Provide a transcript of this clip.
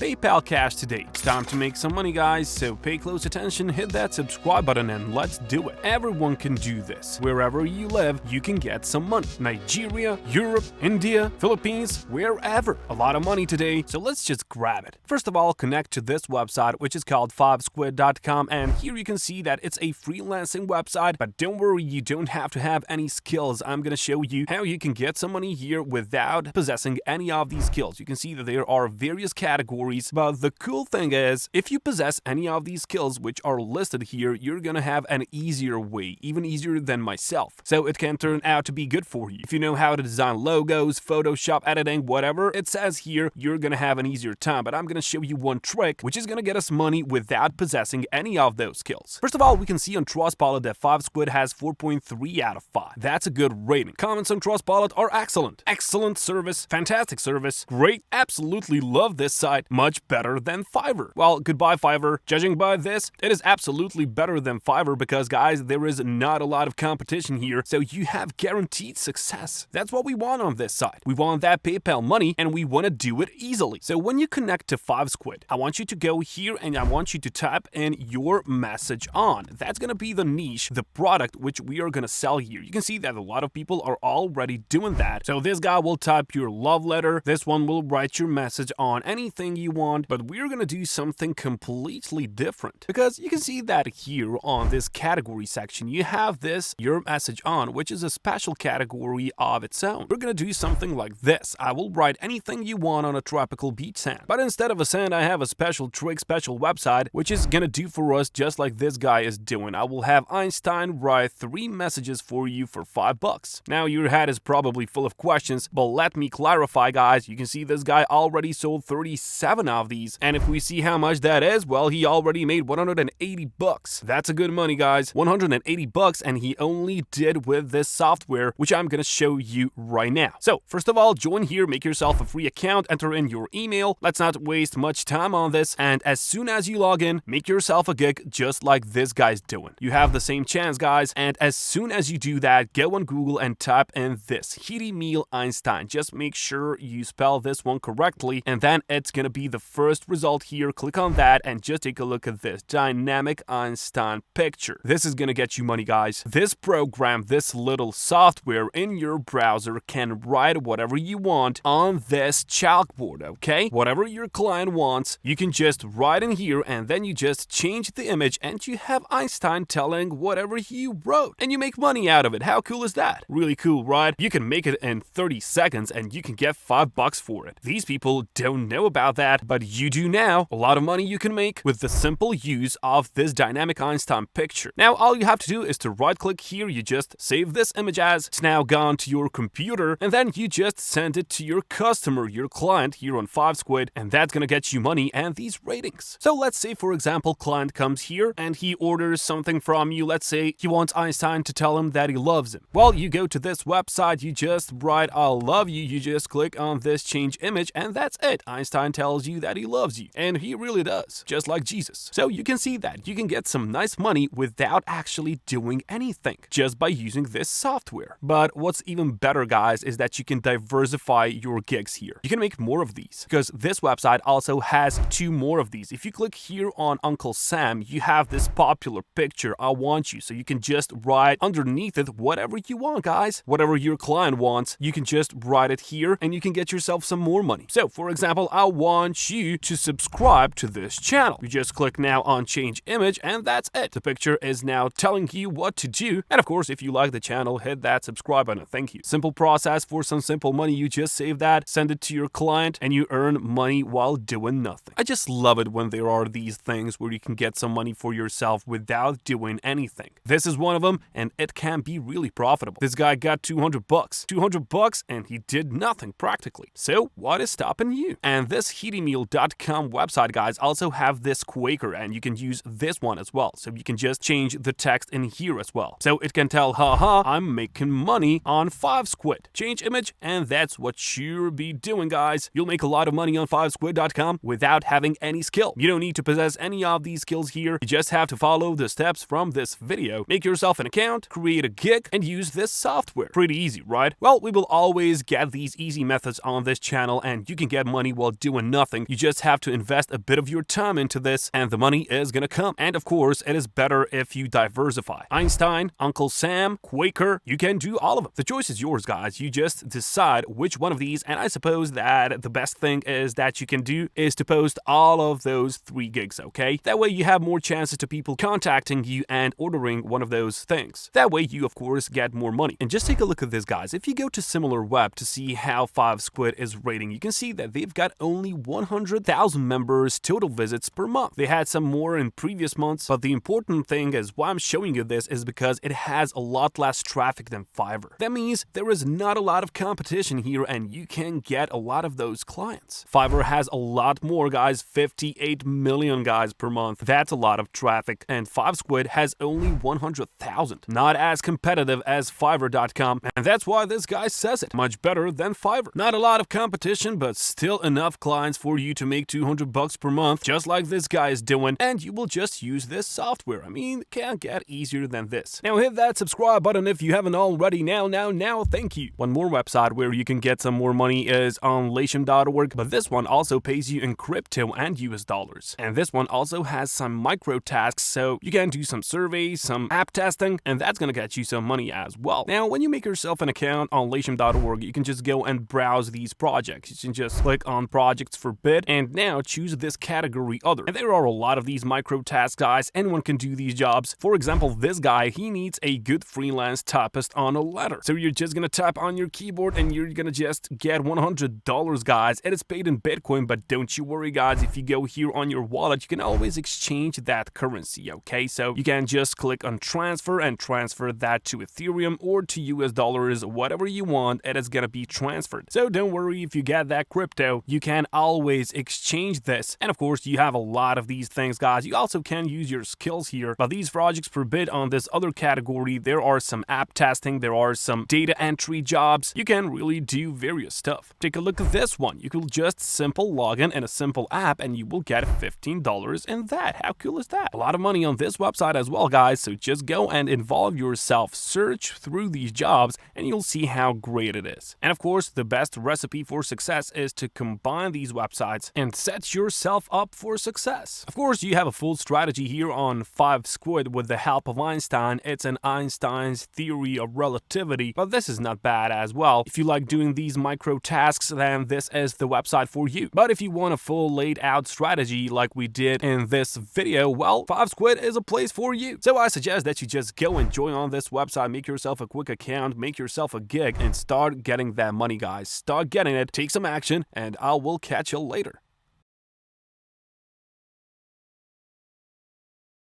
PayPal Cash today. It's time to make some money, guys, so pay close attention, hit that subscribe button, and let's do it. Everyone can do this. Wherever you live, you can get some money. Nigeria, Europe, India, Philippines, wherever. A lot of money today, so let's just grab it. First of all, connect to this website, which is called 5squid.com, and here you can see that it's a freelancing website, but don't worry, you don't have to have any skills. I'm gonna show you how you can get some money here without possessing any of these skills. You can see that there are various categories, but the cool thing is, if you possess any of these skills which are listed here, you're gonna have an easier way, even easier than myself. So it can turn out to be good for you. If you know how to design logos, Photoshop editing, whatever, it says here, you're gonna have an easier time, but I'm gonna show you one trick, which is gonna get us money without possessing any of those skills. First of all, we can see on Trustpilot that 5squid has 4.3 out of 5. That's a good rating. Comments on Trustpilot are excellent. Excellent service, fantastic service, great, absolutely love this site, much better than Fiverr. Well, goodbye Fiverr. Judging by this, it is absolutely better than Fiverr because, guys, there is not a lot of competition here, so you have guaranteed success. That's what we want on this site. We want that PayPal money, and we want to do it easily. So when you connect to 5squid, I want you to go here and I want you to type in your message on. That's going to be the niche, the product which we are going to sell here. You can see that a lot of people are already doing that. So this guy will type your love letter. This one will write your message on anything you want, but we're going to do something completely different because you can see that here on this category section, you have this your message on, which is a special category of its own. We're going to do something like this. I will write anything you want on a tropical beach sand, but instead of a sand, I have a special trick, special website, which is going to do for us just like this guy is doing. I will have Einstein write 3 messages for you for $5. Now your head is probably full of questions, but let me clarify, guys. You can see this guy already sold 37 of these, and if we see how much that is, well, he already made 180 bucks. That's a good money, guys. 180 bucks, and he only did with this software, which I'm gonna show you right now. So first of all, join here, make yourself a free account, enter in your email. Let's not waste much time on this, and as soon as you log in, make yourself a gig just like this guy's doing. You have the same chance, guys, and as soon as you do that, go on Google and type in this Heaty Meal Einstein. Just make sure you spell this one correctly, and then it's gonna be the first result here. Click on that and just take a look at this dynamic Einstein picture. This is gonna get you money, guys. This program, this little software in your browser can write whatever you want on this chalkboard, okay? Whatever your client wants, you can just write in here and then you just change the image and you have Einstein telling whatever he wrote and you make money out of it. How cool is that? Really cool, right? You can make it in 30 seconds and you can get $5 for it. These people don't know about that, but you do now. A lot of money you can make with the simple use of this dynamic Einstein picture. Now, all you have to do is to right click here, you just save this image as it's now gone to your computer, and then you just send it to your customer, your client here on 5squid, and that's gonna get you money and these ratings. So let's say, for example, client comes here and he orders something from you. Let's say he wants Einstein to tell him that he loves him. Well, you go to this website, you just write I love you, you just click on this change image, and that's it. Einstein tells you that he loves you, and he really does, just like Jesus. So you can see that you can get some nice money without actually doing anything, just by using this software. But what's even better, guys, is that you can diversify your gigs here. You can make more of these because this website also has 2 more of these. If you click here on Uncle Sam, you have this popular picture, I want you, so you can just write underneath it whatever you want, guys. Whatever your client wants, you can just write it here and you can get yourself some more money. So for example, I want you to subscribe to this channel. You just click now on change image and that's it. The picture is now telling you what to do. And of course, if you like the channel, hit that subscribe button. Thank you. Simple process for some simple money. You just save that, send it to your client, and you earn money while doing nothing. I just love it when there are these things where you can get some money for yourself without doing anything. This is one of them, and it can be really profitable. This guy got 200 bucks. 200 bucks, and he did nothing practically. So what is stopping you? And this heatymeal.com website, guys, also have this Quaker, and you can use this one as well. So you can just change the text in here as well. So it can tell, haha, I'm making money on 5squid. Change image, and that's what you'll be doing, guys. You'll make a lot of money on 5squid.com without having any skill. You don't need to possess any of these skills here. You just have to follow the steps from this video. Make yourself an account, create a gig, and use this software. Pretty easy, right? Well, we will always get these easy methods on this channel, and you can get money while doing nothing. nothing. You just have to invest a bit of your time into this and the money is gonna come. And of course, it is better if you diversify. Einstein, Uncle Sam, Quaker, you can do all of them. The choice is yours, guys. You just decide which one of these, and I suppose that the best thing is that you can do is to post all of those 3 gigs, okay? That way you have more chances to people contacting you and ordering one of those things. That way you, of course, get more money. And just take a look at this, guys. If you go to SimilarWeb to see how 5squid is rating, you can see that they've got only 100,000 members total visits per month. They had some more in previous months, but the important thing is why I'm showing you this is because it has a lot less traffic than Fiverr. That means there is not a lot of competition here and you can get a lot of those clients. Fiverr has a lot more, guys, 58 million guys per month. That's a lot of traffic, and 5squid has only 100,000. Not as competitive as Fiverr.com, and that's why this guy says it. Much better than Fiverr. Not a lot of competition, but still enough clients for you to make $200 per month, just like this guy is doing, and you will just use this software. I mean, can't get easier than this. Now hit that subscribe button if you haven't already. Now, thank you. One more website where you can get some more money is on Latium.org, but this one also pays you in crypto and US dollars. And this one also has some micro tasks, so you can do some surveys, some app testing, and that's gonna get you some money as well. Now, when you make yourself an account on Latium.org, you can just go and browse these projects. You can just click on projects for bid, and now choose this category other. And there are a lot of these micro tasks, guys. Anyone can do these jobs. For example, this guy, he needs a good freelance typist on a letter. So you're just gonna type on your keyboard and you're gonna just get $100, guys. It is paid in Bitcoin, but don't you worry, guys. If you go here on your wallet, you can always exchange that currency, okay? So you can just click on transfer and transfer that to Ethereum or to US dollars, whatever you want, it is gonna be transferred. So don't worry if you get that crypto, you can always exchange this. And of course, you have a lot of these things, guys. You also can use your skills here, but these projects per bid on this other category, there are some app testing, there are some data entry jobs. You can really do various stuff. Take a look at this one. You could just simple login in a simple app and you will get $15 in that. How cool is that? A lot of money on this website as well, guys. So just go and involve yourself, search through these jobs, and you'll see how great it is. And of course, the best recipe for success is to combine these websites and set yourself up for success. Of course, you have a full strategy here on 5squid with the help of Einstein. It's an Einstein's theory of relativity, but this is not bad as well. If you like doing these micro tasks, then this is the website for you. But if you want a full laid out strategy like we did in this video, well, 5squid is a place for you. So I suggest that you just go and join on this website, make yourself a quick account, make yourself a gig, and start getting that money, guys. Start getting it, take some action, and I will catch you later.